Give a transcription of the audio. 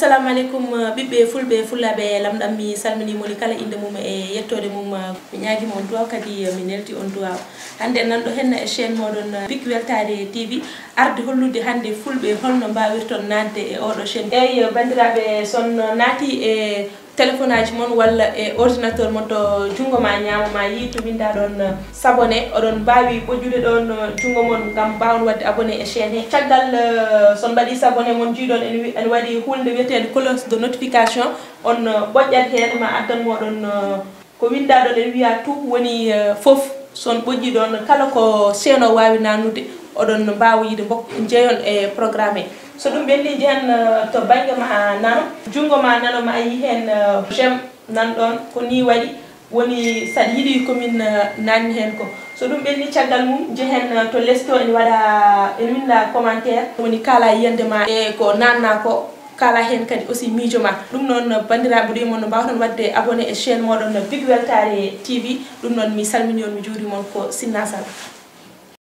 assalamu alaikum bibbe fulbe fulabe lamdam mi salmini moni kala inde mum e yettode mum mi nyaagi mon duwa kadi mi nelti on duwa hande nan do henna e chaîne modon Big Weltare TV arde hollude hande fulbe holno mbawirton nande e odo chaîne e bandirabe son nati e téléphone aji mon walla e ordinateur mon to jungo ma nyaama ma yitu winda don s'abonner odon bawi bojjude don jungo mon gam bawon wadde abonné e chaîne he tagal son badi s'abonner mon jidon en wadi hulde wietede cloche de notification on bojjat hen ma addan modon ko winda don en wiya tout woni fof son bojji don kala ko chaîne o wawi nanude odon bawi yide mbok jeeyon e programme so dum belli hen to bangi ma nano jungo ma nano ma yi hen j'aime nan don ko ni wadi woni sad yidi commune nan hen ko so dum belli tiagal mum je hen to lesto en wada en winda commentaire woni kala yende ma e ko nanna ko kala hen kadi aussi mijo ma dum non bandirabe de mon bawton wadde abonné e chaîne modon Big Weltare TV dum non mi salmini on mi juri mon ko Sinna Sall